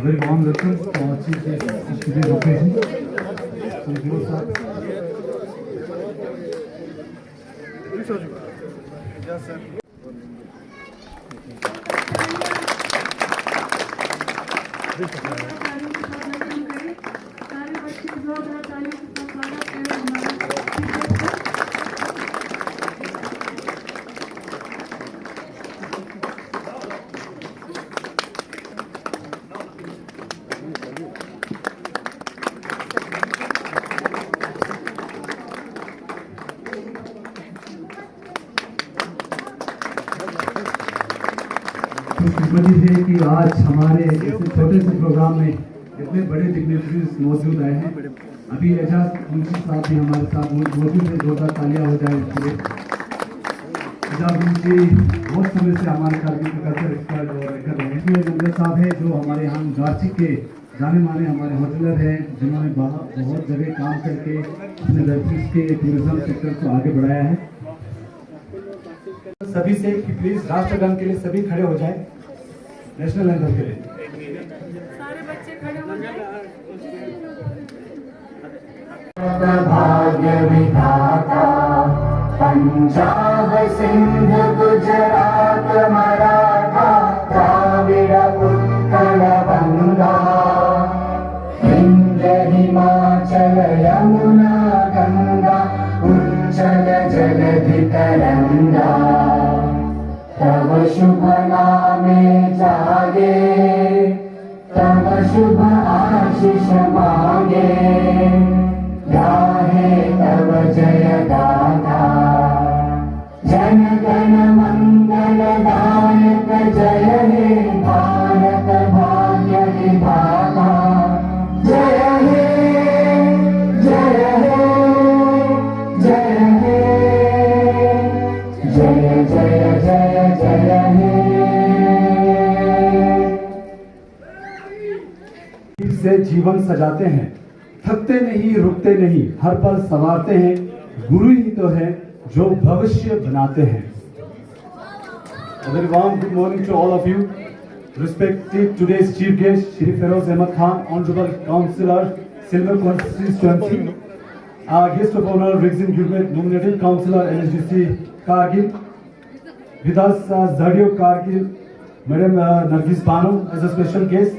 Very warm welcome to our chief guest of today's occasion. Yes, sir. खुशकिस्मती है कि आज हमारे इस छोटे से प्रोग्राम में इतने बड़े डिग्नेटरीज मौजूद आए हैं। अभी एजाज मुंशी साहब भी हमारे साथ मौजूद है। जोरदार तालियां हो जाए इसके लिए। एजाज मुंशी बहुत समय से हमारे कारगिल के कल्चर एक्सपर्ट और कर रहे हैं। नंबर साहब है जो हमारे यहाँ गार्चिक के जाने माने हमारे होटलर हैं, जिन्होंने बहुत जगह काम करके अपने लड़की के टूरिज्म सेक्टर को आगे बढ़ाया है। सभी से कि प्लीज राष्ट्रगान के लिए सभी खड़े हो जाए, नेशनल एंथम के लिए सारे बच्चे खड़े हो जाए। भाग्य विधाता पंजाब सिंध गुजरात मराठा द्राविड़ उत्कल बंगा हिंद हिमाचल यमुना गंगा उच्चल जलधि तरंगा तव शुभ नामे जागे तव शुभ आशीष मांगे गाहे तव जय गाथा जन गण मंगल दायक जय हे भारत भाग्य विधाता जय हे जय हे जय हे जय जय जय जय हे। से जीवन सजाते हैं, थकते नहीं रुकते नहीं, हर पल संवारते हैं। गुरु ही तो है जो भविष्य बनाते हैं। A very warm good morning to all of you. Respected today's chief guest, Shri Feroz Ahmed Khan, Honorable Councillor, Silver Constituency. Our guest of honor, Rizin Gurmet, nominated Councillor, NSDC Kargil. With us, Zadio Kargil, Madam Nargis Bano as a special guest.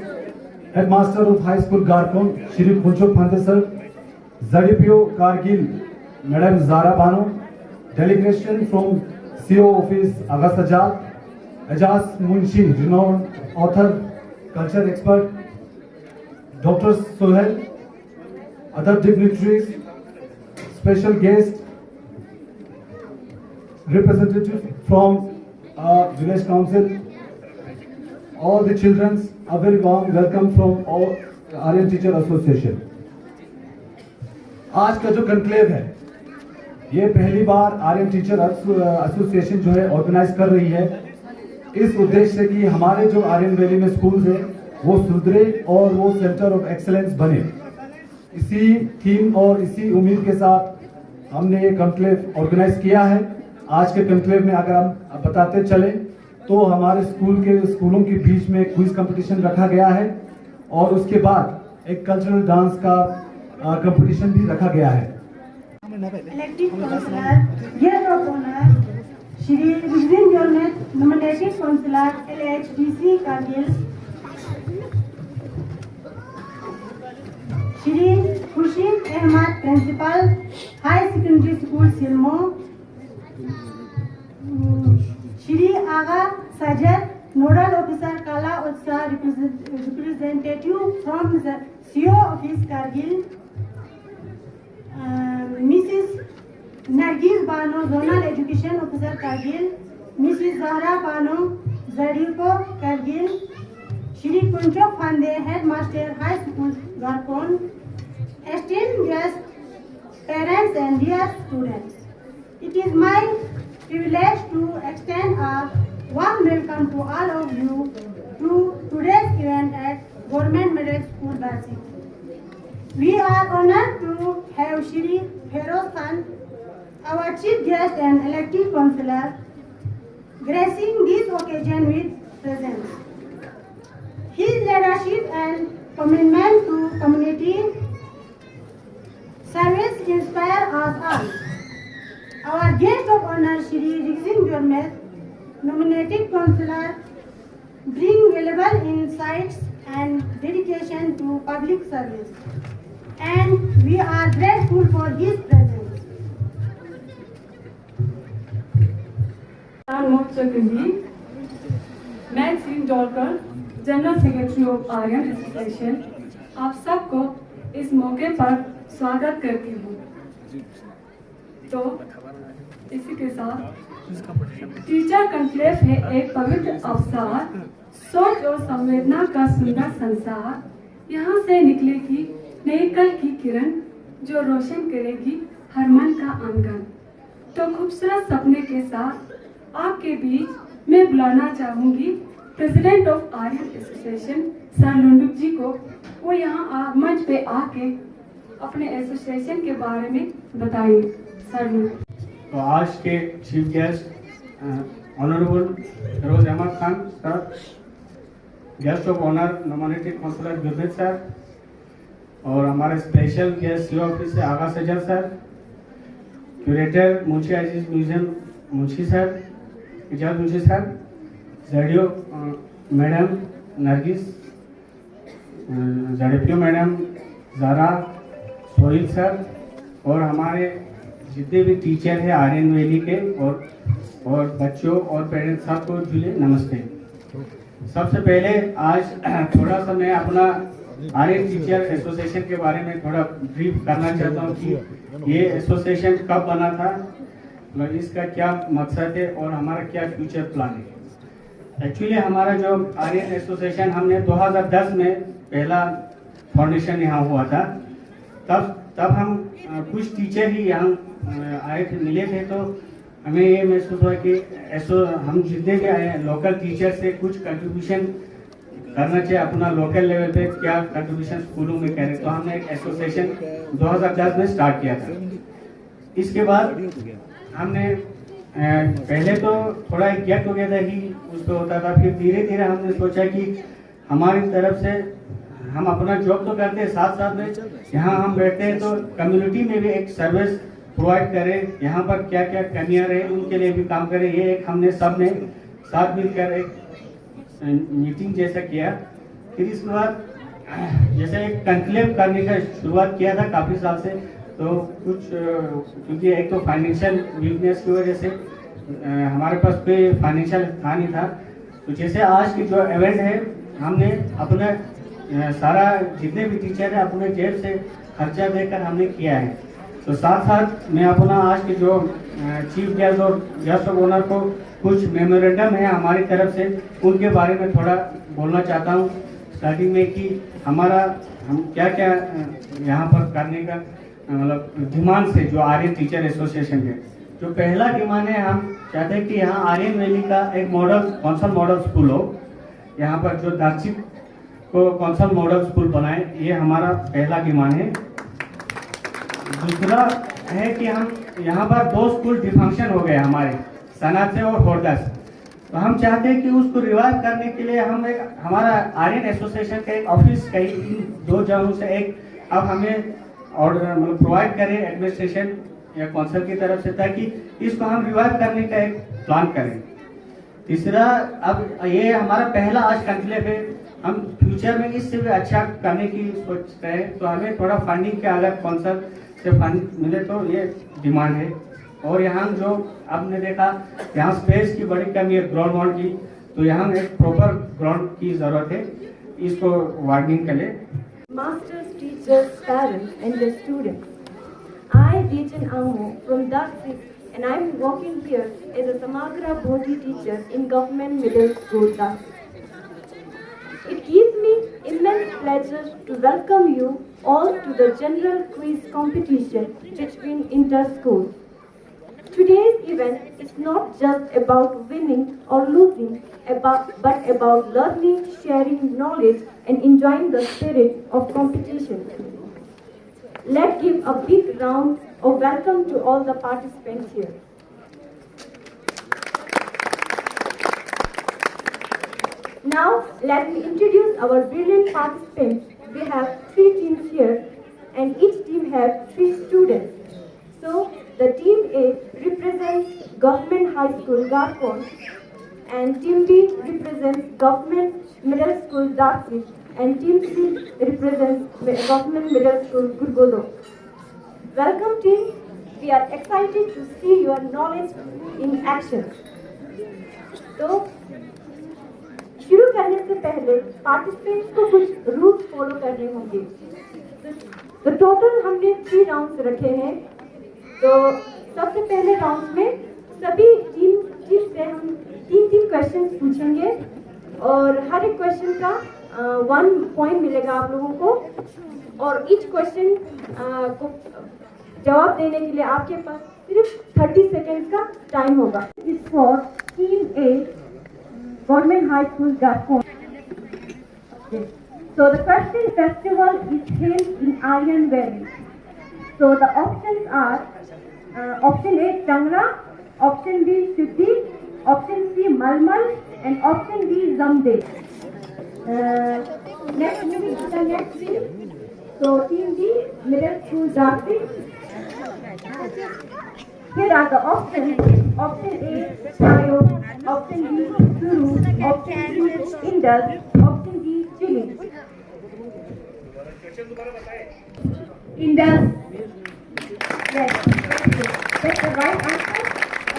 Headmaster of High School Garkon, Shri Punchok Phante sir. ZDPO Kargil, Madam Zara Bano. Delegation from CO Office Agha Sajjad. Ejaz Munshi, renowned author, culture expert. Dr. Sohail. Other dignitaries, special guest, representative from village council. All the children, a very warm welcome from all Aryan Teacher Association. आज का जो conclave है, ये पहली बार Aryan teacher association जो है organise कर रही है, इस उद्देश्य से कि हमारे जो आर्यन वैली में स्कूल्स हैं वो सुधरे और वो सेंटर ऑफ एक्सेलेंस बने। इसी थीम और इसी उम्मीद के साथ हमने ये कॉन्क्लेव ऑर्गेनाइज किया है। आज के कॉन्क्लेव में अगर हम बताते चले तो हमारे स्कूलों के बीच में क्विज कंपटीशन रखा गया है और उसके बाद एक कल्चरल डांस का कंपटीशन भी रखा गया है। Elected councillor, guest of honor, Shri Rizin Gurmet, nominated councillor, LHDC Kargil. Shri Khurshid Ahmad, principal, High Secondary School Silmo. Shri Agha Sajjad, nodal officer Kala Utsav, representative from the CO Office Kargil. Mrs. Nargis Bano, Zonal Education Officer Kargil, Mrs. Zahra Bano, Zariko Kargil, Shri Kunchok Phande, Headmaster High School, Garpon, esteemed guests, parents and dear students. It is my privilege to extend a warm welcome to all of you to today's event at Government Middle School, Basi. We are honored to have Shri Feroz Khan, our chief guest and elected councillor, gracing this occasion with presence. His leadership and commitment to community service inspire us all. Our guest of honor, Shri Rigzin Jormet, nominated councillor, bring valuable insights and dedication to public service. And we are grateful for his presence. मैं Singh Dolkar, general secretary of Aryan association, आप सबको इस मौके पर स्वागत करती हूँ। तो इसी के साथ टीचर कॉन्क्लेव है एक पवित्र अवसर, सोच और संवेदना का सुंदर संसार। यहाँ से निकलेगी नई कल की किरण जो रोशन करेगी हर मन का आंगन। तो खूबसूरत सपने के साथ आपके बीच मैं बुलाना चाहूंगी president of Aryan association sir Lunduk ji को। वो यहाँ मंच पे आके अपने एसोसिएशन के बारे में बताइए। सर लुंडुक। तो आज के chief guest honourable Firoz Ahmad Khan sir, guest of honour nominated councillor Gurmeet sir, और हमारे स्पेशल गेस्ट सी ऑफिस से Aga Sajal sir, curator Munshi Aziz museum Munshi sir, Ijaz Munshi sir, ZEO madam Nargis, ZDPO madam Zara, Sohil sir, और हमारे जितने भी टीचर हैं आर्यन वैली के और बच्चों और पेरेंट्स सबको जुले नमस्ते। सबसे पहले आज थोड़ा सा मैं अपना आर्यन टीचर एसोसिएशन के बारे में थोड़ा ब्रीफ करना चाहता हूँ कि ये एसोसिएशन कब बना था, मतलब इसका क्या मकसद है और हमारा क्या फ्यूचर प्लान है। एक्चुअली हमारा जो आर्यन एसोसिएशन हमने 2010 में पहला फाउंडेशन यहाँ हुआ था। तब हम कुछ टीचर ही यहाँ आए थे, मिले थे, तो हमें ये महसूस हुआ कि हम जितने भी आए लोकल टीचर से कुछ कंट्रीब्यूशन करना चाहिए, अपना लोकल लेवल पे क्या कंट्रीब्यूशन स्कूलों में करें। तो हमने एक एसोसिएशन 2010 में स्टार्ट किया था। इसके बाद हमने पहले तो थोड़ा एक गेट टुगेदर ही उस पर होता था, फिर धीरे धीरे हमने सोचा कि हमारी तरफ से हम अपना जॉब तो करते हैं, साथ साथ में यहाँ हम बैठते हैं तो कम्युनिटी में भी एक सर्विस प्रोवाइड करें, यहाँ पर क्या क्या कमियाँ रहे उनके लिए भी काम करें। ये एक हमने सब ने साथ मिलकर एक मीटिंग जैसा किया। फिर इसके बाद जैसे एक कंक्लेव करने का शुरुआत किया था काफ़ी साल से, तो कुछ क्योंकि एक तो फाइनेंशियल वीकनेस की वजह से हमारे पास कोई फाइनेंशियल था नहीं था। तो जैसे आज की जो इवेंट है हमने अपने सारा जितने भी टीचर है अपने जेब से खर्चा देकर हमने किया है। तो साथ साथ मैं अपना आज के जो चीफ गेस्ट और गेस्ट ऑफ ऑनर को कुछ मेमोरेंडम है हमारी तरफ से, उनके बारे में थोड़ा बोलना चाहता हूँ स्टार्टिंग में कि हम क्या क्या यहाँ पर करने का मतलब डिमांड से जो आर्यन टीचर एसोसिएशन के जो पहला डिमांड है, हम चाहते हैं कि यहाँ आर्यन वैली का एक मॉडल कौंसल मॉडल स्कूल हो, यहाँ पर जो दार्चिक को कौंसल मॉडल स्कूल बनाए, ये हमारा पहला डिमांड है। दूसरा है कि हम यहाँ पर 2 स्कूल डिफंक्शन हो गए हमारे, सनात से और होरदा से, तो हम चाहते हैं कि उसको रिवाइव करने के लिए हम एक हमारा आर्यन एसोसिएशन का एक ऑफिस कहीं इन 2 जगहों से एक अब हमें ऑर्डर मतलब प्रोवाइड करें एडमिनिस्ट्रेशन या कौंसिल की तरफ से, ताकि इसको हम रिवाइव करने का एक प्लान करें। तीसरा, अब ये हमारा पहला आज कंक्लेव है, हम फ्यूचर में इससे भी अच्छा करने की सोच रहे हैं, तो हमें थोड़ा फंडिंग के अगर कौंसिल से फंड मिले तो ये डिमांड है। और यहाँ जो आपने देखा यहाँ स्पेस की बड़ी कमी है ग्राउंड की, तो यहाँ एक प्रॉपर ग्राउंड की जरूरत है, इसको वार्निंग करें। Masters, teachers, parents and their students, I Dejan Angmo from Darsit, and I am working here as a Samagra Bodhi teacher in Government Middle School, Darsit. It gives me immense pleasure to welcome you all to the general quiz competition between inter-schools. Today's event is not just about winning or losing, but about learning, sharing knowledge, and enjoying the spirit of competition. Let's give a big round of welcome to all the participants here. Now, let me introduce our brilliant participants. We have 3 teams here, and each team has 3 students. So, the team A represents Government High School, Garkon, and team B represents Government Middle School, Darsit, and team C represents Government Middle School, Gurgodo. Welcome team. We are excited to see your knowledge in action. तो शुरू करने से पहले participants को कुछ rules follow करने होंगे। तो टोटल हमने 3 राउंड्स रखे हैं। तो सबसे पहले राउंड में सभी टीम से हम 3 क्वेश्चंस पूछेंगे और हर एक क्वेश्चन का 1 पॉइंट मिलेगा आप लोगों को, और ईच क्वेश्चन को जवाब देने के लिए आपके पास सिर्फ 30 सेकेंड्स का टाइम होगा। इस for team A Government High School, Garkon. Okay. So the question festival is held in Iron Valley. So the options are option A Tangra, option B Shuddhi, option C Malmal, and option D Zamde. Next moving to the next team. So team D Middle School, Darsit. Here are the options. Option A Tayo, option B Guru, option C Indus, option D Chili. Indus. Yes. That's the right answer.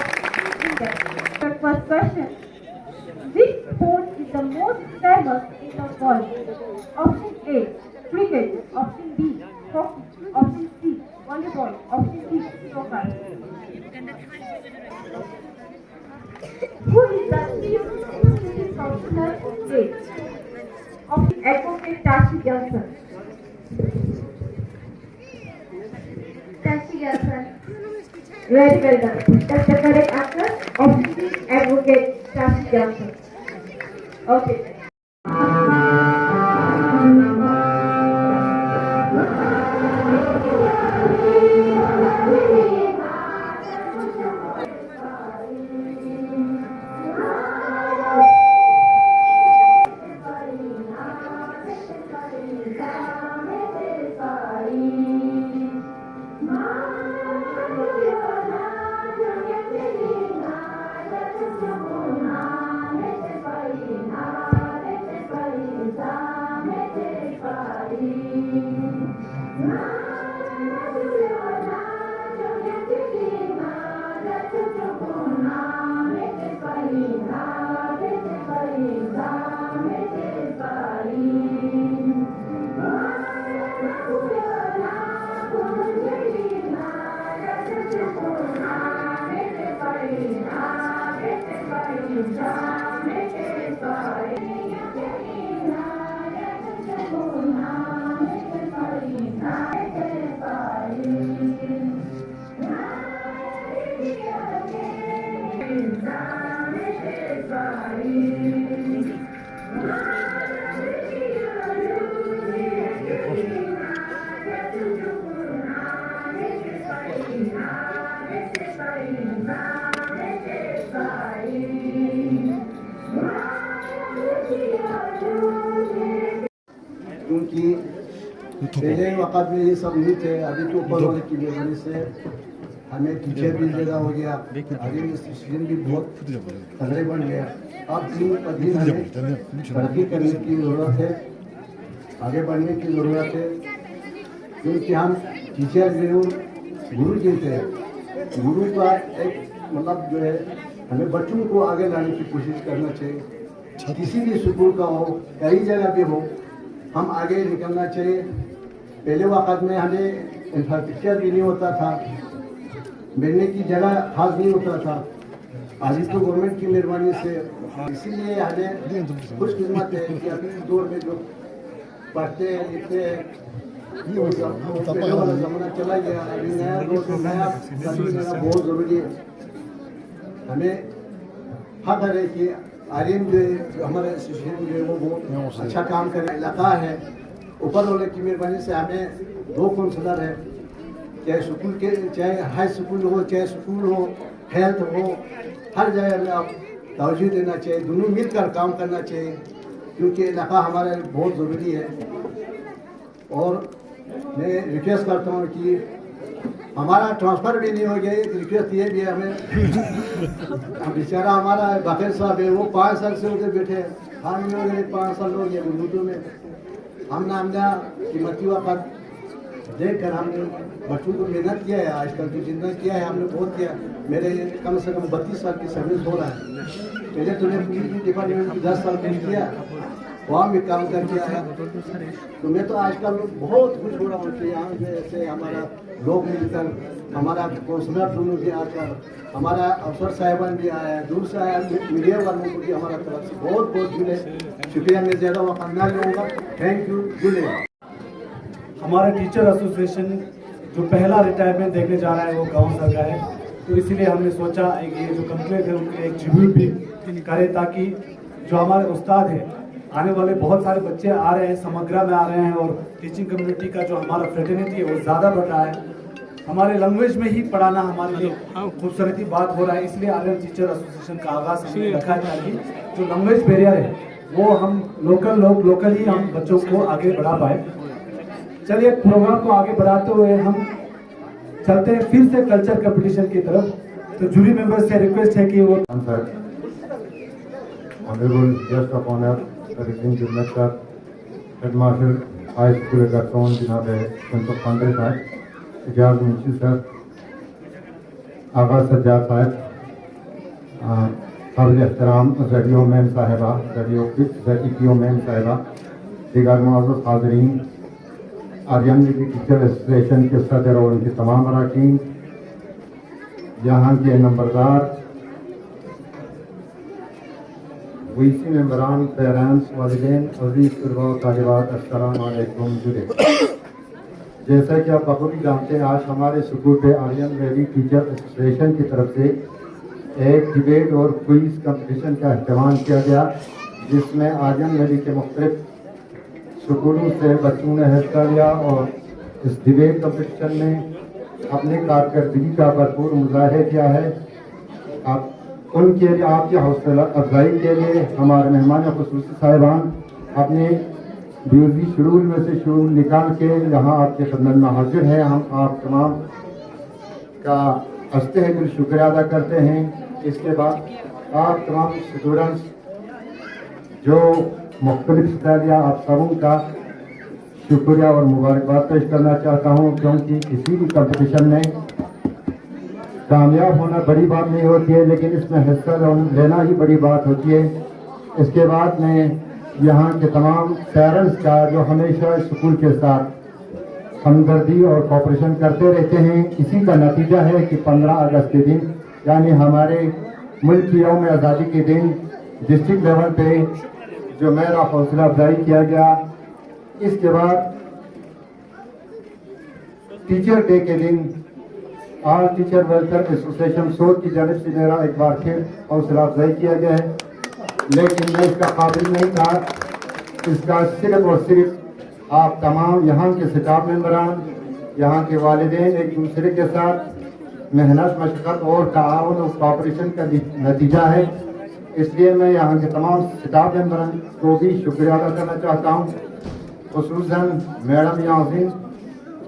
Option C Indus. The first question. Which sport is the most famous in the world? Option A cricket, option B hockey, option C volleyball, option D soccer. Who is the chief executive councillor of state? Option Advocate Tashi Johnson. Tashi Johnson. Very well done. That's the correct answer. Option C Advocate Tashi Johnson. Okay. क्योंकि पहले वक्त में ये सब नहीं थे, अभी तो ऊपर वाले की वजह से हमें टीचर भी ज़्यादा हो गया, आगे स्टूडेंट भी बहुत तगड़े बन गया। अब दिन हमें तरक्की करने की ज़रूरत है, आगे बढ़ने की ज़रूरत है, क्योंकि हम टीचर जरूर गुरु जी थे। गुरु का एक मतलब जो है हमें बच्चों को आगे लाने की कोशिश करना चाहिए, किसी भी स्कूल का हो, कई जगह भी हो, हम आगे निकलना चाहिए। पहले वक्त में हमें इंफ्रास्ट्रक्चर भी नहीं होता था, मिलने की जगह खास नहीं होता था। आज तो गवर्नमेंट की मेहरबानी से इसीलिए हमें खुशकिस्मत है कि अभी इस दौर में जो पढ़ते हैं लिखते हैं पहले वाला जमाना चला गया। अभी नया दौर में नया तालीम देना बहुत ज़रूरी है। हमें हक है कि आर्यन जो हमारे एसोसिएशन जो है वो बहुत अच्छा काम करे लगा है। ऊपर वाले की मेहरबानी से हमें 2 काउंसलर है, चाहे स्कूल के चाहे हाई स्कूल हो चाहे स्कूल हो हेल्थ हो, हर जगह में आप तवज्जो देना चाहिए, दोनों मिलकर काम करना चाहिए क्योंकि इलाका हमारे लिए बहुत ज़रूरी है। और मैं रिक्वेस्ट करता हूँ कि हमारा ट्रांसफ़र भी नहीं हो गया, एक रिक्वेस्ट ये भी है हमें बेचारा हमारा बकीर साहब है वो 5 साल से उधर बैठे हैं, हाँ नहीं हो गए 5 साल हो गए उर्दू में। हमने कीमती वक्त देख कर हमने बच्चों को मेहनत किया है, आजकल की जितना किया है हमने बहुत किया। मेरे कम से कम 32 साल की सर्विस हो रहा है। पहले तो मैं पुलिस डिपार्टमेंट में 10 साल किया, वहाँ भी काम करके आया। तो मैं तो आजकल बहुत खुश हो रहा हूँ कि यहाँ पे ऐसे हमारा लोग मिलकर, हमारा काउंसलर दोनों भी आकर, हमारा अफसर साहिबान भी आया, दूर से आया, मीडिया वालों को भी हमारा तरफ से बहुत बहुत जुले शुक्रिया। मैं ज़्यादा वक्त ना लूँगा, थैंक यू जुले। हमारा टीचर एसोसिएशन जो पहला रिटायरमेंट देखने जा रहा है वो गाँव सर का है, तो इसीलिए हमने सोचा ये जो कंक्लेव है उनके एक ट्रिब्यूट भी करें ताकि जो हमारे उस्ताद है, आने वाले बहुत सारे बच्चे आ रहे हैं, समग्रा में आ रहे हैं और टीचिंग कम्युनिटी का जो हमारा फ्रेटर्निटी है वो ज़्यादा बढ़ रहा है। हमारे लैंग्वेज में ही पढ़ाना हमारे लिए खूबसूरती बात हो रहा है, इसलिए आर्यन टीचर एसोसिएशन का आगाज़ हमने रखा है ताकि जो लैंग्वेज बैरियर है वो हम लोकल ही हम बच्चों को आगे बढ़ा पाए। चलिए प्रोग्राम को आगे बढ़ाते हुए हम चलते हैं फिर से कल्चर कंपटीशन की तरफ। तो जूरी मेंबर्स से रिक्वेस्ट है कि वो Honorable guest of honor, President Jumlet sir, Headmaster High School Garson Janabe Kunto Pandey sahib, Ijaz Munshi sir, Agha Sajjad sahib, Qabil Ehtaram Radio Ma'am sahiba, Radio Ma'am sahiba, दीगर मुआज़्ज़ज़ हाज़रीन, Aryan teacher association के सदर और उनके तमाम अरकान, यहाँ के नंबरदार, VC मेंबरान, parents, वालिदैन, अज़ीज़ तलबा व तालिबात, अस्सलामु अलैकुम जुड़े। जैसा कि आप बखूबी जानते हैं, आज हमारे स्कूल पे आर्यन वैली टीचर एसोसिएशन की तरफ से एक डिबेट और क्विज़ कंपटीशन का अहतमाम किया गया, जिसमें आर्यन वैली के मुख्तलिफ स्कूलों से बच्चों ने हिस्सा लिया और इस डिबेट कंपटीशन में अपनी कारकर्दगी का भरपूर मुजाहिरा किया है। आप उनके लिए, आपकी हौसला अफजाई के लिए हमारे मेहमान खुसूसी साहिबान अपने बिजी शेड्यूल में से शेड्यूल निकाल के यहाँ आपके खिदमत में हाजिर हैं। हम आप तमाम का हंसते हैं दिल शुक्रिया अदा करते हैं। इसके बाद आप तमाम स्टूडेंट्स जो मुख्तलिफ हिस्सा लिया, आप सबों का शुक्रिया और मुबारकबाद पेश करना चाहता हूँ, क्योंकि किसी भी कंपटीशन में कामयाब होना बड़ी बात नहीं होती है, लेकिन इसमें हिस्सा लेना ही बड़ी बात होती है। इसके बाद में यहाँ के तमाम पेरेंट्स का जो हमेशा स्कूल के साथ हमदर्दी और कोऑपरेशन करते रहते हैं, इसी का नतीजा है कि 15 अगस्त के दिन यानी हमारे मुल्क की यौम आज़ादी के दिन डिस्ट्रिक्ट लेवल पे जो मेरा हौसला अफजाई किया गया। इसके बाद टीचर डे के दिन ऑल टीचर वेलफेयर एसोसिएशन सोच की जानब से मेरा एक बार फिर हौसला अफजाई किया गया है, लेकिन मैं इसका काबिल नहीं था। इसका सिर्फ और सिर्फ आप तमाम यहाँ के स्टाफ मेंबरान, यहाँ के वालिदैन एक दूसरे के साथ मेहनत मशक्क़त और ताआवुन और कोऑपरेशन का नतीजा है। इसलिए मैं यहाँ के तमाम स्टाफ मेंबरान को भी शुक्रिया अदा करना चाहता हूँ, खुसूसन मैडम यासीन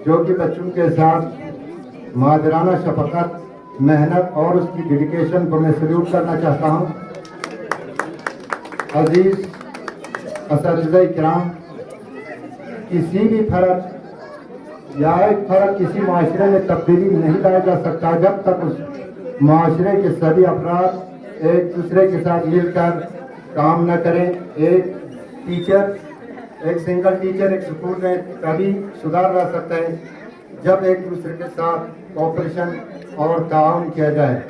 जो कि बच्चों के साथ मादराना शफकत, मेहनत और उसकी डेडिकेशन को मैं सल्यूट करना चाहता हूँ। अजीज असातिज़ा किराम, किसी भी फर्क या एक फर्क किसी माशरे में तब्दीली नहीं लाया जा सकता जब तक उस माशरे के सभी अफराद एक दूसरे के साथ मिलकर काम न करें। एक टीचर, एक सिंगल टीचर एक स्कूल में तभी सुधार ला सकता है जब एक दूसरे के साथ कोऑपरेशन और ताउन किया जाए।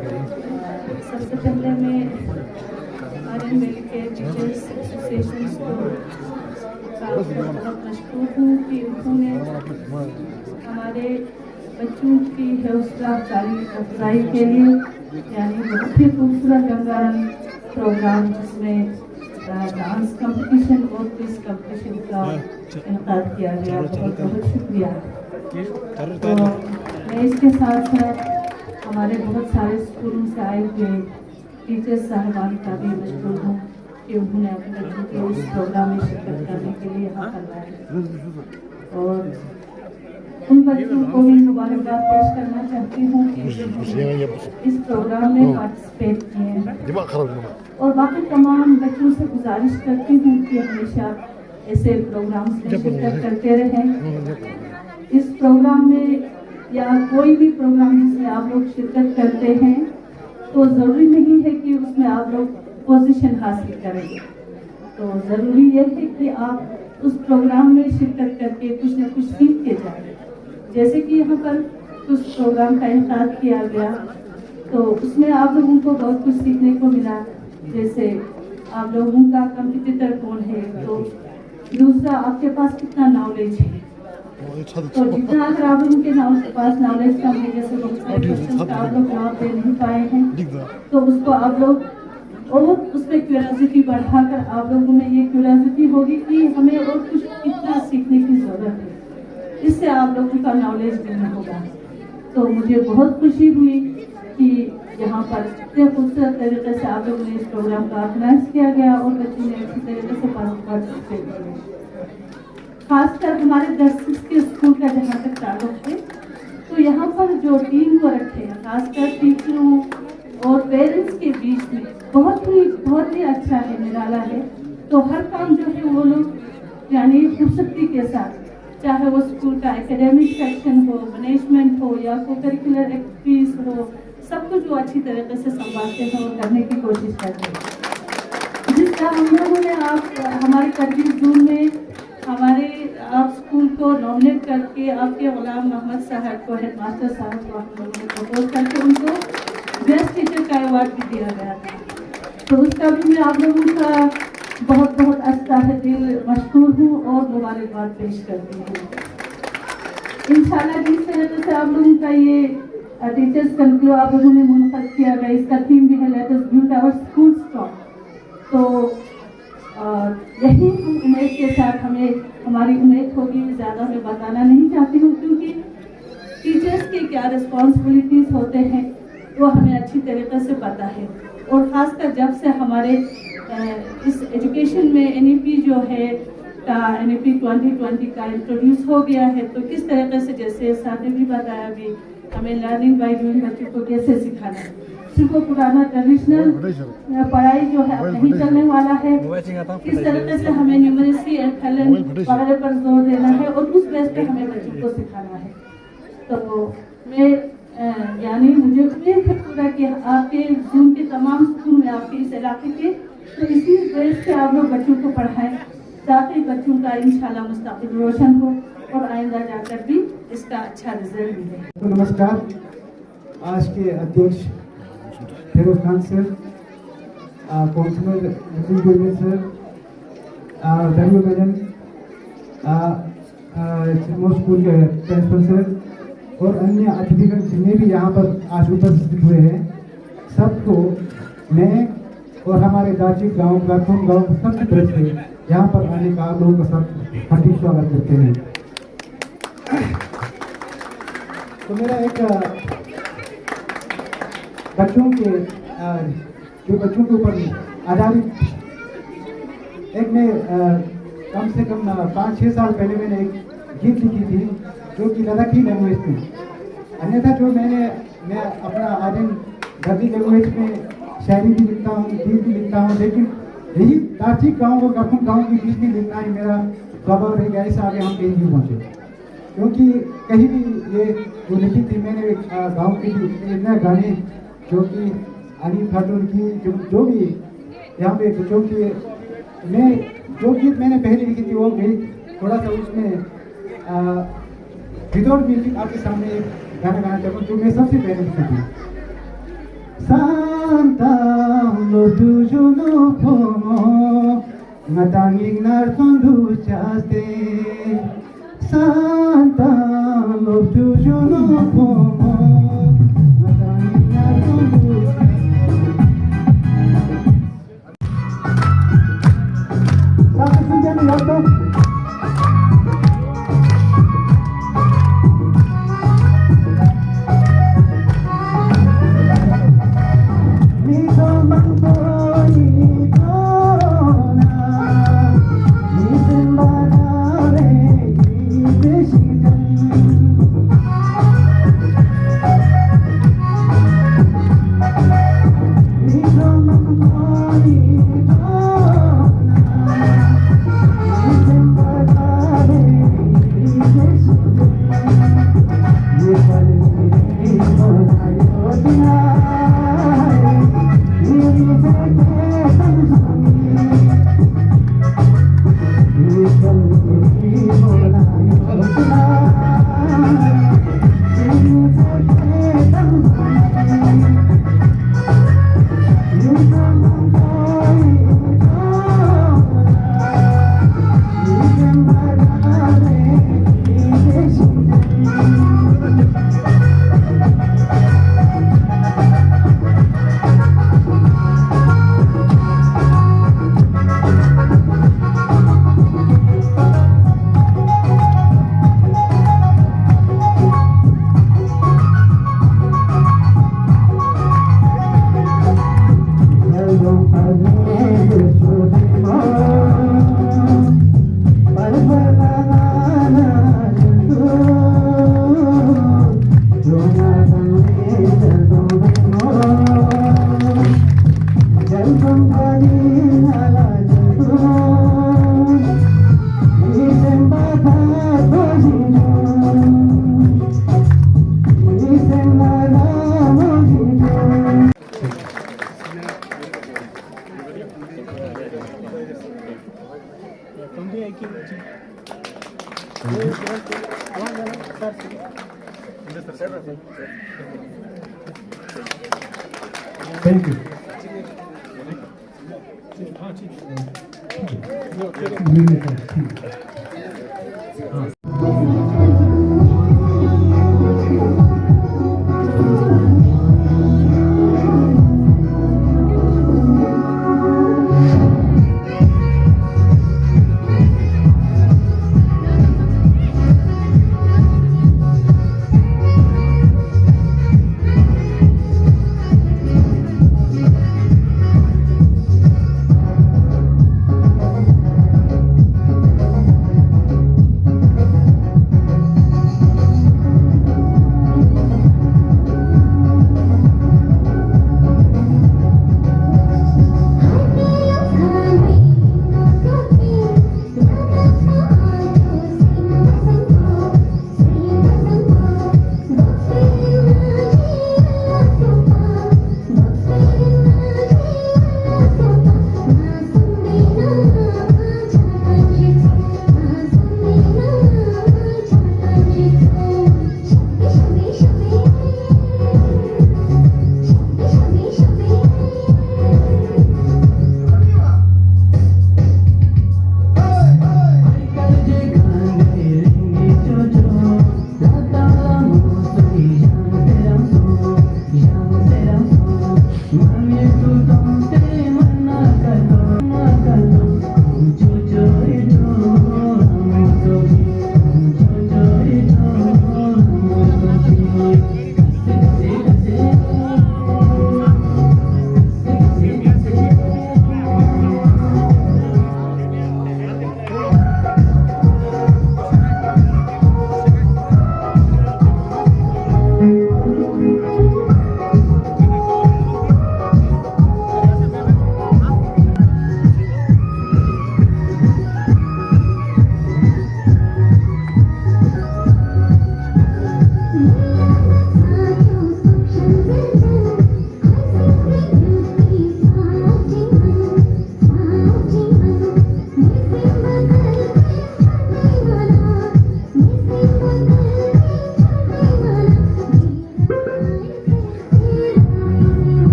सबसे पहले मैं आर्यन वैली के टीचर्स एसोसिएशन को बहुत मशहूर हूँ कि उन्होंने हमारे बच्चों की हौसला अफजाई के लिए यानी बहुत ही खूबसूरत रंगारंग प्रोग्राम जिसमें डांस कंपटीशन और क्विज कंपटीशन का इनकाद किया गया। बहुत बहुत शुक्रिया। तो मैं इसके साथ साथ हमारे बहुत सारे स्कूलों से आए हुए टीचर्स साहबान का भी मशहूर हूँ कि उन्होंने अपने बच्चों को इस प्रोग्राम में शिरकत करने के लिए यहाँ करवाया और उन बच्चों को भी मुबारकबाद पेश करना चाहती हूँ कि जिन्होंने इस प्रोग्राम में पार्टिसिपेट किए हैं और बाकी तमाम बच्चों से गुजारिश करती हूँ कि हमेशा ऐसे प्रोग्राम्स में शिरकत करते रहें। इस प्रोग्राम में या कोई भी प्रोग्राम जिसमें आप लोग शिरकत करते हैं तो ज़रूरी नहीं है कि उसमें आप लोग पोजीशन हासिल करेंगे, तो ज़रूरी यह है कि आप उस प्रोग्राम में शिरकत करके कुछ न कुछ सीख के जाएं। जैसे कि यहाँ पर कुछ प्रोग्राम का इनकाद किया गया तो उसमें आप लोगों को बहुत कुछ सीखने को मिला, जैसे आप लोगों का कंपटीटर कौन है, तो दूसरा आपके पास कितना नॉलेज है, तो जितना अगर आप लोगों के पास नॉलेज कम है, जैसे बहुत सारे क्वेश्चन का आप लोग जवाब दे नहीं पाए हैं, तो उसको आप लोग और उसमें क्यूरियोसिटी बढ़ाकर आप लोगों में ये क्यूरियोसिटी होगी कि हमें और कुछ कितना सीखने की ज़रूरत है, इससे आप लोगों का नॉलेज देना होगा। तो मुझे बहुत खुशी हुई कि यहाँ पर इतने खूबसूरत तरीके से आप लोगों ने इस प्रोग्राम का ऑर्गेनाइज किया गया और बच्चों ने अच्छी तरीके से पार्टिसिपेट किया। खासकर हमारे 10 के स्कूल का जहाँ तक ताल्लुक है तो यहाँ पर जो टीम को रखे हैं, खासकर टीचरों और पेरेंट्स के बीच में बहुत ही अच्छा है, निराला है। तो हर काम जो है वो लोग यानी खूबसूरती के साथ, चाहे वो स्कूल का एकेडमिक सेक्शन हो, मैनेजमेंट हो या को करिकुलर एक्टिविटीज हो, सब कुछ वो अच्छी तरीके से संभालते हैं और करने की कोशिश करते हैं। जिसका हम लोगों ने हमारे करगिल जून में आप स्कूल को नॉमिनेट करके आपके गुलाम मोहम्मद साहब को, हेड मास्टर साहब को हम लोगों ने प्रपोज करके उनको बेस्ट टीचर का अवार्ड भी दिया गया था। तो उसका भी मैं आप लोगों का बहुत तहे दिल मशकूर हूँ और मुबारकबाद पेश करती हूँ। इंशाल्लाह जिस तरीके से आप लोगों का ये टीचर्स कॉन्क्लेव आप लोगों ने मुनक़द किया गया, इसका थीम भी है let us build our school strong. तो यही हम उम्मीद के साथ हमारी उम्मीद होगी, ज़्यादा मैं बताना नहीं चाहती हूँ क्योंकि टीचर्स की क्या रिस्पॉन्सिबिलिटीज़ होते हैं वो हमें अच्छी तरीके से पता है। और ख़ासकर जब से हमारे इस एजुकेशन में NEP जो है NEP 2020 का इंट्रोड्यूस हो गया है, तो किस तरीके से, जैसे सर ने भी बताया अभी, हमें लर्निंग बाय डूइंग बच्चों को कैसे सिखाना है। सिर्फ पुराना ट्रेडिशनल पढ़ाई जो है नहीं चलने वाला है, किस तरीके से हमें न्यूमरेसी FLN वगैरह पर जोर देना है और उस बेस पे हमें बच्चों को सिखाना है। तो मैं यानी मुझे उम्मीद है पूरा कि आपके जून के तमाम स्कूल में आपके इस इलाके के, तो इसी बेस पे आप लोग बच्चों को पढ़ाएं ताकि बच्चों का इंशाल्लाह मुस्तकबिल रोशन हो और आइंदा जाकर भी इसका अच्छा रिजल्ट मिले। तो नमस्कार, आज के अध्यक्ष Firoz Khan sir, councillor Nitin Goyal sir, दरियो मैडम, सिमो स्कूल के प्रिंसिपल सर और अन्य अतिथिगण जितने भी यहाँ पर आज उपस्थित हुए हैं, सबको मैं और हमारे दार्जिलिंग गांव, प्लेटफॉर्म गांव सबकी तरफ से यहाँ पर आने का आप लोगों का सब हार्दिक स्वागत करते हैं। तो मेरा एक बच्चों के ऊपर आधारित मैं कम से कम 5-6 साल पहले मैंने एक गीत लिखी थी जो कि लद्दाखी लैंग्वेज थी। अन्यथा जो मैं अपना आर्यन गद्दी लैंग्वेज में शायरी भी लिखता हूँ, गीत भी लिखता हूँ, लेकिन यही दार्जिलिंग गाँव और गठुम गाँव के गीत भी लिखना ही मेरा स्वभाव रह गया। ऐसा आगे हम कहीं नहीं पहुँचे क्योंकि कहीं भी ये जो लिखी थी मैंने गाँव के नए गाने जो कि अली खातून की जो भी यहाँ पे जो कि मैं जो गीत मैंने पहले लिखी थी वो गई थोड़ा सा उसमें विदाउट म्यूजिक आपके सामने एक गाना गाना चाहूँ जो मैं सबसे पहले लिखी थी। Santa lo tuyo no como matangin narton luchaste Santa lo tuyo no como matangin narton luchaste Santa suya mi auto Thank you.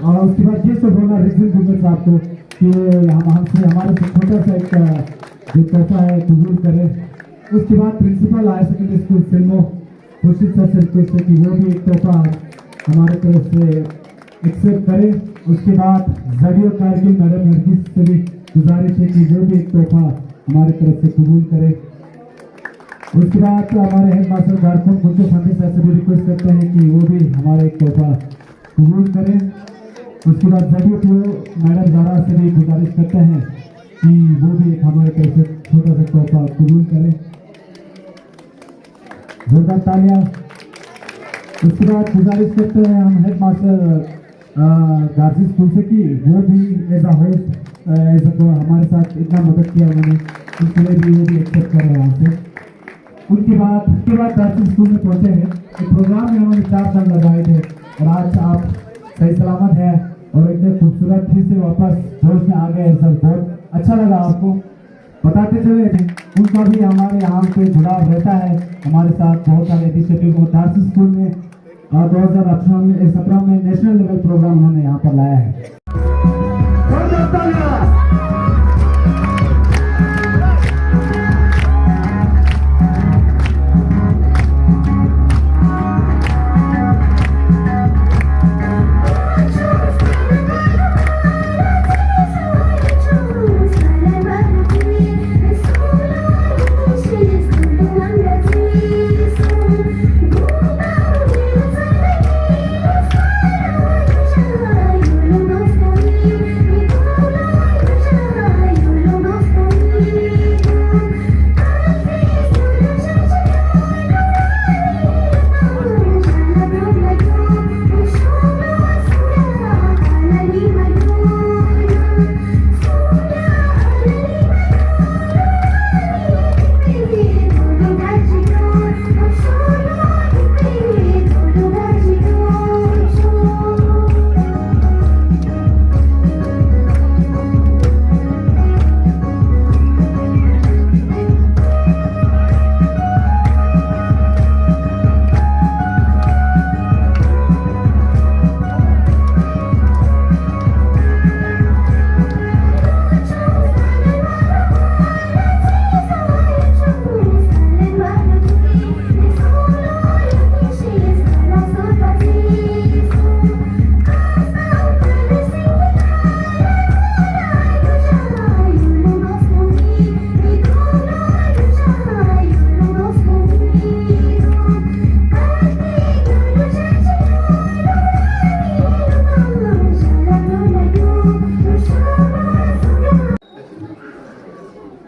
और उसके बाद ये सब होना रिजन जुम्मन साहब को कि हमसे हमारे से छोटा सा एक जो तोहफा है कबूल करें। उसके बाद principal higher secondary school Silmo Khurshid sir से रिक्वेस्ट है कि वो भी एक तोहफा हमारे तरफ से एक्सेप्ट करें। उसके बाद जड़ियो कारगिल मैडम नरगिस से भी गुजारिश है कि वो भी एक तोहफा हमारे तरफ से कबूल करें। उसके बाद हमारे हेड मास्टर गारकुन गुंजो फंडी सर से भी रिक्वेस्ट करते हैं कि वो भी हमारा एक तोहफा कबूल करें। उसके बाद जड़ियो मैडम जारा से भी गुजारिश करते हैं कि वो भी एक हमारे तरफ जोरदार तालियां। उसके बाद गुजारिश करते हैं हम हेड मास्टर गाजी स्कूल से कि वो भी एज अ होस्ट हमारे साथ इतना मदद किया उन्होंने, उसके लिए भी वो भी एक्सेप्ट कर रहे हैं हमसे। उसके बाद गाजी स्कूल में पहुंचे हैं। एक प्रोग्राम में उन्होंने 4 साल लगाए थे और आज आप सही सलामत है और इतने खूबसूरत फिर से वापस जोश में आ गए हैं सर। बहुत अच्छा लगा आपको बताते चले थे। उनका भी हमारे यहाँ से जुड़ाव रहता है, हमारे साथ बहुत सारे इनिशिएटिव को दार्सी स्कूल में 2017 में नेशनल लेवल प्रोग्राम उन्होंने यहाँ पर लाया है।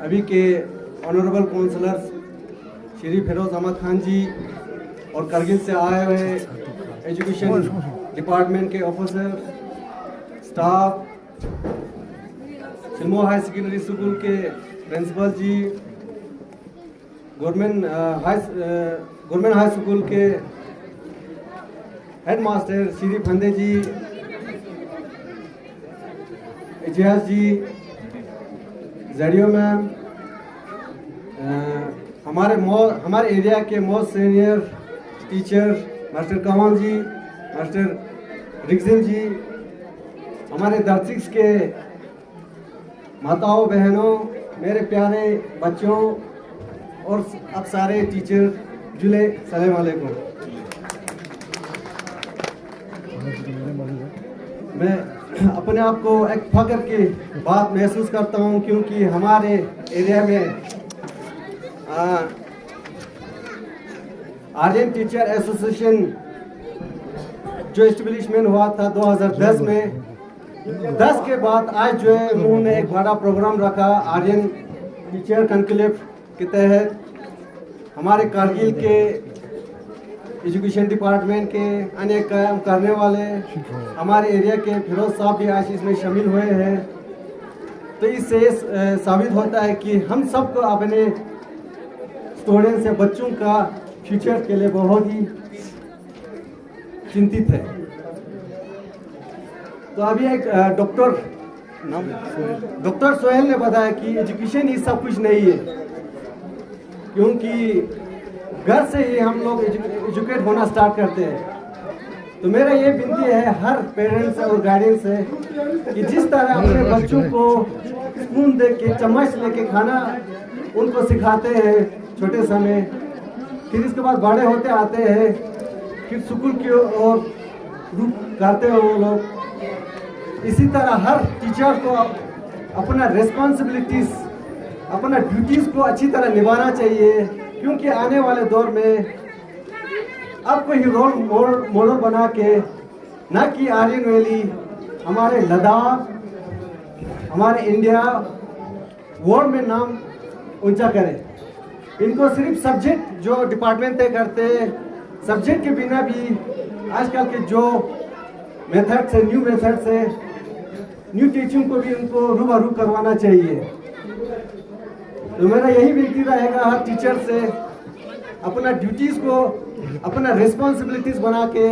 अभी के ऑनरेबल काउंसलर श्री फिरोज अहमद खान जी और करगिल से आए हुए एजुकेशन डिपार्टमेंट के officer, staff, Silmo high secondary school के principal ji, government high school के हेड मास्टर श्री फंदे जी, इतिहास जी, जरियो मैम, हमारे एरिया के most senior teacher master Kamal ji, master रिक्जिन जी, हमारे दर्शिक्स के माताओं बहनों, मेरे प्यारे बच्चों और अब सारे टीचर जुले, सलाम अलैकुम। मैं अपने आप को एक फख्र की बात महसूस करता हूं क्योंकि हमारे एरिया में आर्यन टीचर एसोसिएशन जो एस्टेब्लिशमेंट हुआ था 2010 में, 10 के बाद आज जो है उन्होंने एक बड़ा प्रोग्राम रखा आर्यन टीचर कॉन्क्लेव के तहत। हमारे कारगिल के एजुकेशन डिपार्टमेंट के अनेक काम करने वाले हमारे एरिया के फिरोज साहब भी आज इसमें शामिल हुए हैं। तो इससे साबित होता है कि हम सबको अपने स्टूडेंट्स या बच्चों का फ्यूचर के लिए बहुत ही चिंतित है। तो अभी एक डॉक्टर सोहेल ने बताया कि एजुकेशन ही सब कुछ नहीं है, क्योंकि घर से ही हम लोग एजुकेट होना स्टार्ट करते हैं। तो मेरा ये विनती है हर पेरेंट्स और गार्डियन से कि जिस तरह अपने बच्चों को स्पून दे के, चम्मच लेके खाना उनको सिखाते हैं छोटे समय, फिर इसके बाद बड़े होते आते हैं, फिर स्कूल की ओर रुख करते हैं वो लोग। इसी तरह हर टीचर को अपना रिस्पॉन्सिबिलिटीज, अपना ड्यूटीज को अच्छी तरह निभाना चाहिए, क्योंकि आने वाले दौर में आपको ही रोल मॉडल बना के, ना कि आर्यन वैली, हमारे लद्दाख, हमारे इंडिया वर्ल्ड में नाम ऊंचा करे। इनको सिर्फ सब्जेक्ट जो डिपार्टमेंट तय करते हैं, सब्जेक्ट के बिना भी आजकल के जो मेथड्स है, न्यू मेथड्स है, न्यू टीचिंग को भी उनको रूबरू करवाना चाहिए। तो मेरा यही विनती रहेगा हर टीचर से, अपना ड्यूटीज़ को अपना रिस्पॉन्सिबिलिटीज़ बना के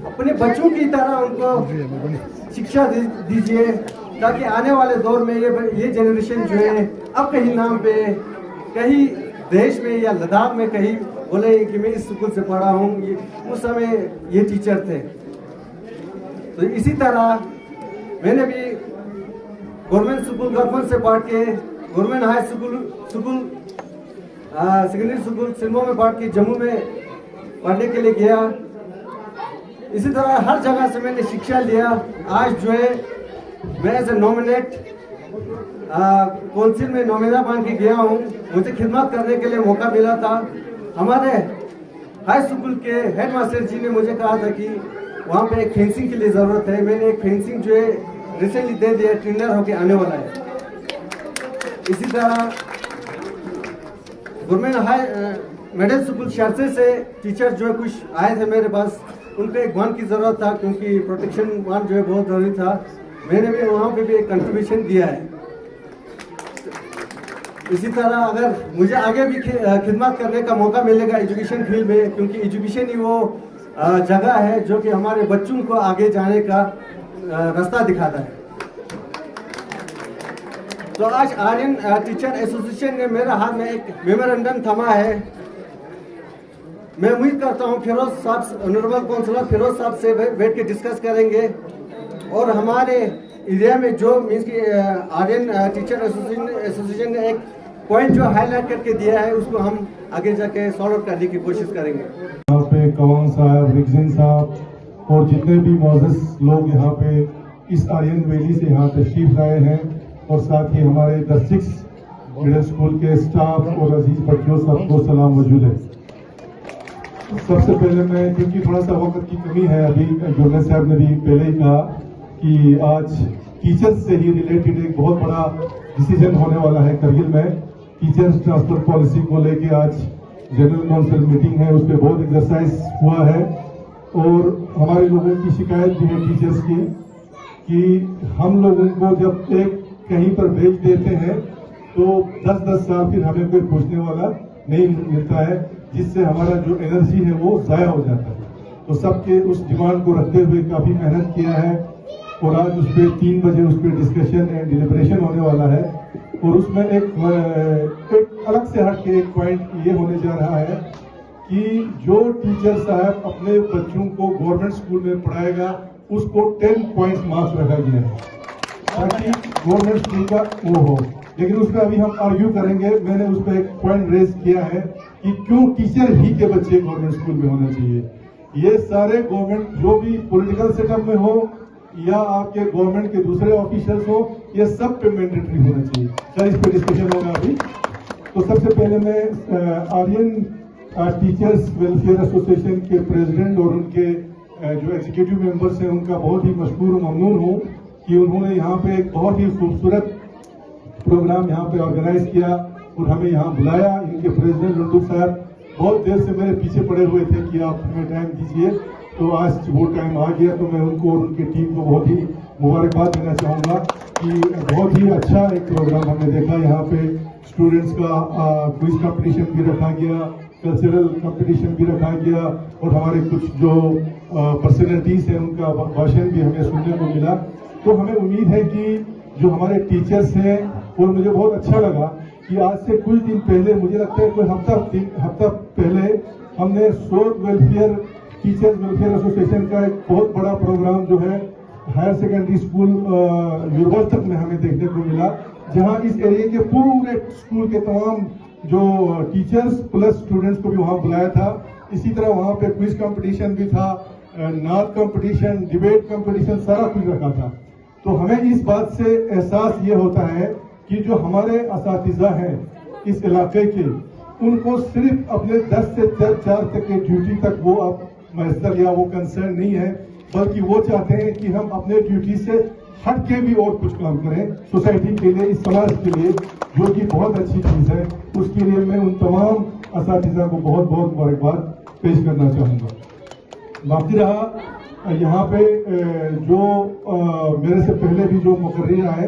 अपने बच्चों की तरह उनको शिक्षा दीजिए, ताकि आने वाले दौर में ये जनरेशन जो है अब कहीं नाम पे कहीं देश में या लद्दाख में कहीं बोले कि मैं इस स्कूल से पढ़ा हूँ, उस समय ये टीचर थे। तो इसी तरह मैंने भी गवर्नमेंट स्कूल गवर्नमेंट से पढ़ के government high school secondary school Silmo में पढ़ के जम्मू में पढ़ने के लिए गया। इसी तरह हर जगह से मैंने शिक्षा लिया। आज जो है मैं एज ए नॉमिनेट काउंसिल में नॉमिना बन के गया हूँ। मुझे खिदमत करने के लिए मौका मिला था। हमारे हाई स्कूल के हेड मास्टर जी ने मुझे कहा था कि वहाँ पे एक फेंसिंग के लिए ज़रूरत है। मैंने एक फेंसिंग जो है रिसेंटली दे दिया, टेंडर होके आने वाला है। इसी तरह गवर्नमेंट हाई मिडिल स्कूल शारसे से टीचर जो है कुछ आए थे मेरे पास, उनको एक वन की ज़रूरत था क्योंकि प्रोटेक्शन वन जो है बहुत ज़रूरी था। मैंने भी वहाँ पे भी एक कंट्रीब्यूशन दिया है। इसी तरह अगर मुझे आगे भी खिदमत करने का मौका मिलेगा एजुकेशन फील्ड में, क्योंकि एजुकेशन ही वो जगह है जो कि हमारे बच्चों को आगे जाने का रास्ता दिखाता है। तो आज आर्यन टीचर एसोसिएशन ने मेरे हाथ में एक मेमोरेंडम थमा है। मैं उम्मीद करता हूँ फिरोज साहब, ऑनरेबल काउंसलर फिरोज साहब से बैठ के डिस्कस करेंगे और हमारे एरिया में जो मीन्स की आर्यन टीचर एसोसिएशन ने एक पॉइंट जो हाईलाइट करके दिया है उसको हम आगे जाके सॉल्व आउट करने की कोशिश करेंगे। यहाँ पे कवान साहब, रिगजिन साहब और जितने भी मौजूद लोग यहाँ पे इस आर्यन वैली से यहाँ तशरीफ लाए हैं और साथ ही हमारे 10 मिडिल स्कूल के स्टाफ और अजीज बच्चों सबको सलाम मौजूद है। सबसे पहले मैं, क्योंकि थोड़ा सा वक्त की कमी है, अभी गवर्नर साहब ने भी पहले ही कहा कि आज टीचर्स से ही रिलेटेड एक बहुत बड़ा डिसीजन होने वाला है करगिल में। टीचर्स ट्रांसफर पॉलिसी को लेके आज जनरल काउंसिल मीटिंग है, उस पर बहुत एक्सरसाइज हुआ है और हमारे लोगों की शिकायत भी है टीचर्स की कि हम लोगों को जब एक कहीं पर भेज देते हैं तो 10-10 साल फिर हमें कोई पूछने वाला नहीं मिलता है, जिससे हमारा जो एनर्जी है वो ज़ाया हो जाता है। तो सबके उस डिमांड को रखते हुए काफ़ी मेहनत किया है और आज उस पर 3 बजे उस पर डिस्कशन एंड डिलिब्रेशन होने वाला है। और उसमें एक अलग से हट के एक पॉइंट ये होने जा रहा है कि जो टीचर साहब अपने बच्चों को गवर्नमेंट स्कूल में पढ़ाएगा उसको 10 पॉइंट्स मार्क्स रखा गया है ताकि गवर्नमेंट स्कूल का वो हो। लेकिन उस पर अभी हम आर्ग्यू करेंगे। मैंने उस पर एक पॉइंट रेज किया है कि क्यों टीचर ही के बच्चे गवर्नमेंट स्कूल में होने चाहिए। ये सारे गवर्नमेंट जो भी पॉलिटिकल सेटअप में हो या आपके गवर्नमेंट के दूसरे ऑफिसर्स हो, ये सब पे मैंडेटरी होना चाहिए। सर इस पे डिस्कशन होगा अभी। तो सबसे पहले मैं आर्यन टीचर्स वेलफेयर एसोसिएशन के प्रेसिडेंट और उनके जो एग्जीक्यूटिव मेंबर्स हैं उनका बहुत ही मशकूर और ममनून हूँ कि उन्होंने यहाँ पे एक बहुत ही खूबसूरत प्रोग्राम यहाँ पे ऑर्गेनाइज किया और हमें यहाँ बुलाया। इनके प्रेसिडेंट लंडू साहब बहुत देर से मेरे पीछे पड़े हुए थे कि आप हमें टाइम दीजिए, तो आज वो टाइम आ गया। तो मैं उनको और उनकी टीम को बहुत ही मुबारकबाद देना चाहूँगा कि बहुत ही अच्छा एक प्रोग्राम हमने देखा। यहाँ पे स्टूडेंट्स का क्विज कंपटीशन भी रखा गया, कल्चरल कंपटीशन भी रखा गया और हमारे कुछ जो पर्सनैलिटीज़ हैं उनका भाषण भी हमें सुनने को मिला। तो हमें उम्मीद है कि जो हमारे टीचर्स हैं, और मुझे बहुत अच्छा लगा कि आज से कुछ दिन पहले, मुझे लगता है कोई हफ्ता पहले हमने sort welfare teachers welfare association का एक बहुत बड़ा प्रोग्राम जो है हायर सेकेंडरी स्कूल यूनिवर्सिटी में हमें देखने को मिला, जहां इस एरिया के पूरे स्कूल के तमाम जो टीचर्स प्लस स्टूडेंट्स को भी वहां बुलाया था। इसी तरह वहां पे क्विज कंपटीशन भी था, नाथ कंपटीशन, डिबेट कंपटीशन, सारा कुछ रखा था। तो हमें इस बात से एहसास ये होता है कि जो हमारे असातिज़ा हैं इस इलाके के, उनको सिर्फ अपने 10 से 4 तक के ड्यूटी तक वो अब मैसर या वो कंसर्न नहीं है, बल्कि वो चाहते हैं कि हम अपने ड्यूटी से हट के भी और कुछ काम करें सोसाइटी के लिए, इस समाज के लिए। जो कि बहुत अच्छी चीज़ है। उसके लिए मैं उन तमाम असातिज़ा को बहुत बहुत मुबारकबाद पेश करना चाहूँगा। बाकी रहा यहाँ पे जो मेरे से पहले भी जो मुकर्रिर आए,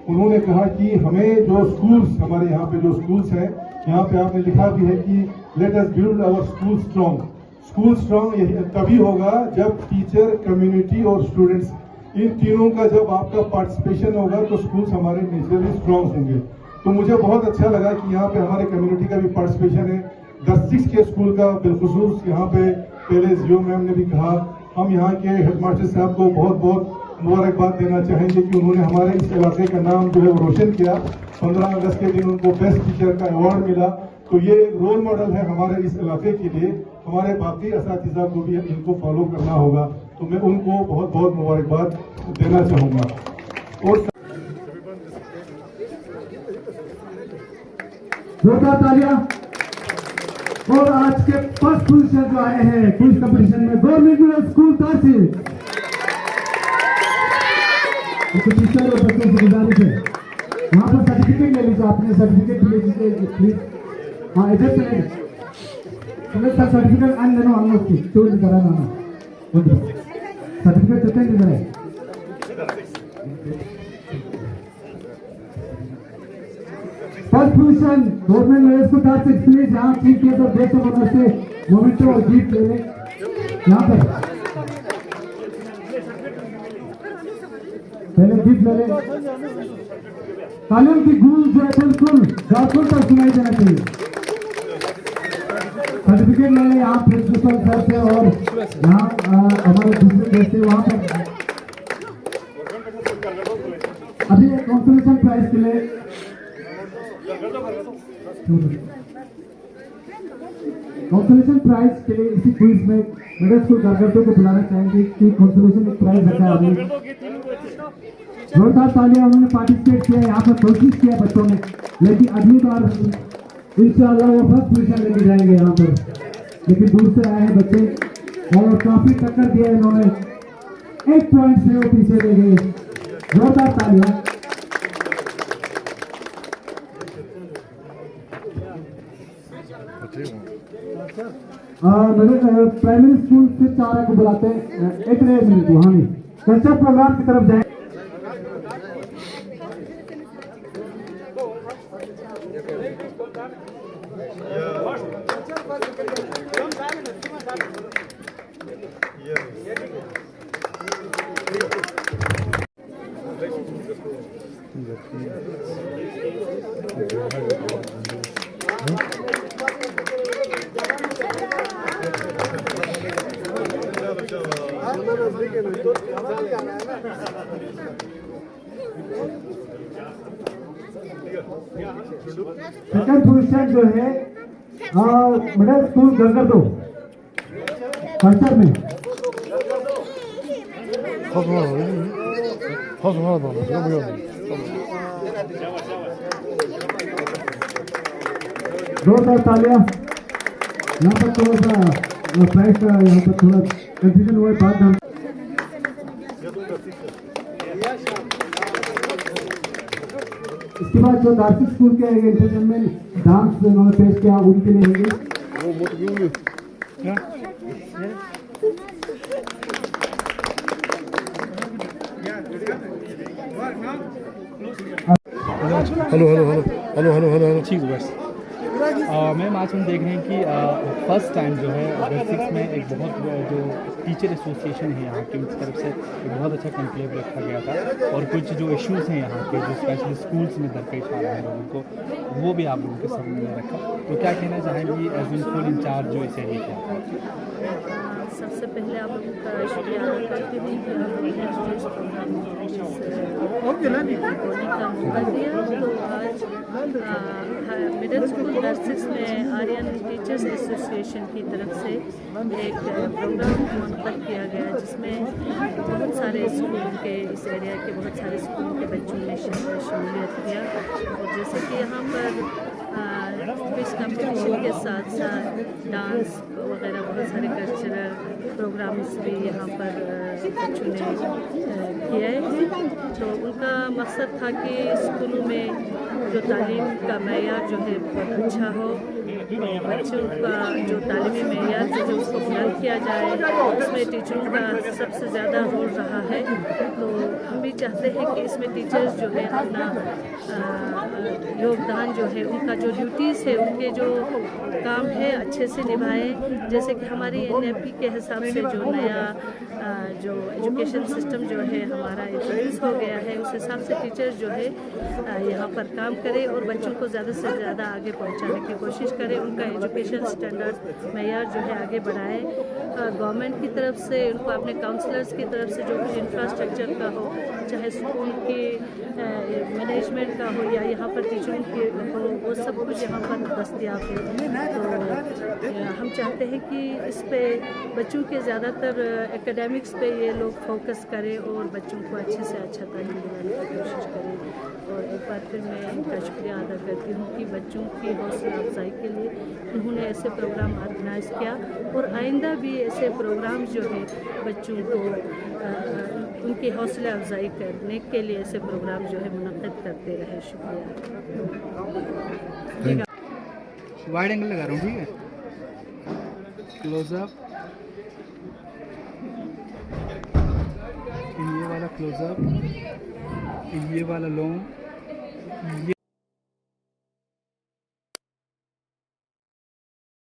उन्होंने कहा कि हमें जो स्कूल्स, हमारे यहाँ पे जो स्कूल्स हैं, यहाँ पे आपने लिखा भी है कि let us build our school strong. School strong यही तभी होगा जब टीचर, कम्युनिटी और स्टूडेंट्स, इन तीनों का जब आपका पार्टिसिपेशन होगा तो स्कूल्स हमारे नेचुरली स्ट्रॉन्ग होंगे। तो मुझे बहुत अच्छा लगा कि यहाँ पे हमारे कम्युनिटी का भी पार्टिसिपेशन है। 10-6 के स्कूल का बिलखुसूस यहाँ पे पहले जियो मैम ने भी कहा, हम यहाँ के हेडमास्टर साहब को बहुत बहुत मुबारकबाद देना चाहेंगे कि उन्होंने हमारे इस इलाके का नाम जो है वो रोशन किया। 15 अगस्त के दिन उनको बेस्ट टीचर का अवार्ड मिला, तो ये रोल मॉडल है हमारे इस इलाके के लिए। हमारे बाकी असातिज़ा को भी इनको फॉलो करना होगा, तो मैं उनको बहुत बहुत मुबारकबाद देना चाहूँगा। और जोरदार तालियां। और आज के फर्स्ट पोजीशन जो आए हैं क्विज कंपटीशन में, गवर्नमेंट मिडिल स्कूल तहसील। टीचर और बच्चों से गुजारिश है वहाँ पर सर्टिफिकेट ले लीजिए, आपने सर्टिफिकेट ले लीजिए प्लीज। हाँ इधर से सर्टिफिकेट आने देना, हम लोग चोरी कराना सर्टिफिकेट देते हैं किधर है। First position government middle school tehsil, please यहाँ चीफ गेस्ट और गेस्ट ऑफ ऑनर से मोमेंटो और गिफ्ट ले लें यहाँ पर। पहले गिफ्ट ले लें। तालियों की गूंज जो है बिल्कुल झारखंड तक सुनाई देना चाहिए। सर्टिफिकेट ले लें यहाँ प्रिंसिपल सर से और यहाँ हमारे दूसरे गेस्ट से। वहाँ पर अभी एक कंसोलेशन प्राइज के लिए इसी क्विज में मिडिल स्कूल कार्यकर्ताओं को बुलाना चाहेंगे कि कंसोलेशन एक प्राइज रखा है अभी। जोरदार तालियां। उन्होंने पार्टिसिपेट किया, यहाँ पर कोशिश किया बच्चों ने, लेकिन अगली बार इंशाअल्लाह वो फर्स्ट पोजीशन लेके जाएंगे यहाँ पर। लेकिन दूर से आए हैं बच्चे और काफी टक्कर दिया इन्होंने, 1 पॉइंट से वो पीछे ले गए। जोरदार तालियां। प्राइमरी स्कूल से 4 को बुलाते हैं, 1 मिनट वहाँ नहीं कल्चर प्रोग्राम की तरफ जाए। सेकंड पोजीशन जो है मिडिल स्कूल गंगरदो कल्चर में। जोरदार तालियां। यहाँ पर थोड़ा सा प्राइस का यहाँ पर थोड़ा कंफ्यूजन हुआ है बात। हम इसके बाद जो दार्शिक स्कूल के एंटरटेनमेंट डांस जो उन्होंने पेश किया उनके लिए होंगे। हेलो ठीक है बस। मैम आज हम देख रहे हैं कि फर्स्ट टाइम जो है ग्रेड 6 में एक बहुत जो टीचर एसोसिएशन है यहाँ की तरफ से एक बहुत अच्छा कंक्लेव रखा गया था और कुछ जो इश्यूज़ हैं यहाँ के जो स्पेशली स्कूल्स में दरपेश आ रहे हैं लोगों को, वो भी आप लोगों के सामने रखा। तो क्या कहना चाहेंगी एज एन स्कूल इंचार्ज जो इसे एरिया के? सबसे पहले आप लोगों का शुक्रिया अदा करती हूँ कि आप लोगों ने इस प्रोग्राम में बोलने का मौका दिया। तो आज मिडिल स्कूल ग्रेड 6 में आर्यन टीचर्स एसोसिएशन की तरफ से एक प्रोग्राम मुनक़द किया गया जिसमें बहुत सारे स्कूल के इस एरिया के बहुत सारे स्कूल के बच्चों ने शमूलियत किया। और जैसे कि यहाँ पर क्विज़ कंपटीशन के साथ साथ डांस वगैरह बहुत सारे कल्चरल प्रोग्राम्स भी यहाँ पर बच्चों ने किए हैं। तो उनका मकसद था कि स्कूलों में जो तालीम का मेयार जो है बहुत अच्छा हो, बच्चों का जो तालीमी मेयार जो है उसको बुलंद किया जाए, उसमें टीचरों का सबसे ज़्यादा रोल रहा है। तो हम भी चाहते हैं कि इसमें टीचर्स जो है अपना योगदान जो है, उनका जो ड्यूटीज़ है, उनके जो काम है अच्छे से निभाएं। जैसे कि हमारी NAP के हिसाब से जो नया जो एजुकेशन सिस्टम जो है हमारा इंट्रोड्यूस हो गया है, उस हिसाब से टीचर्स जो है यहाँ पर काम करें और बच्चों को ज़्यादा से ज़्यादा आगे पहुँचाने की कोशिश करें, उनका एजुकेशन स्टैंडर्ड मेयार जो है आगे बढ़ाएं। गवर्नमेंट की तरफ से उनको अपने काउंसलर्स की तरफ से जो कुछ इंफ्रास्ट्रक्चर का हो, चाहे स्कूल की मैनेजमेंट का हो या यहाँ पर टीचरों की हो, वो सब कुछ यहाँ पर दस्तयाब है। तो हम चाहते हैं कि इस पे बच्चों के ज़्यादातर एकेडमिक्स पे ये लोग फोकस करें और बच्चों को अच्छे से अच्छा तालीम दिलाने की कोशिश करें। और एक बार फिर मैं इनका शुक्रिया अदा करती हूँ कि बच्चों की हौसला अफजाई के लिए उन्होंने ऐसे प्रोग्राम ऑर्गेनाइज़ किया और आइंदा भी ऐसे प्रोग्राम जो है बच्चों को उनकी हौसला अफजाई करने के लिए ऐसे प्रोग्राम जो है मुनक़्क़िद करते रहे। शुक्रिया। वाइड एंगल लगा रहा हूँ, ठीक है, क्लोजअप, ये वाला क्लोजअप, ये वाला लॉन्ग, ये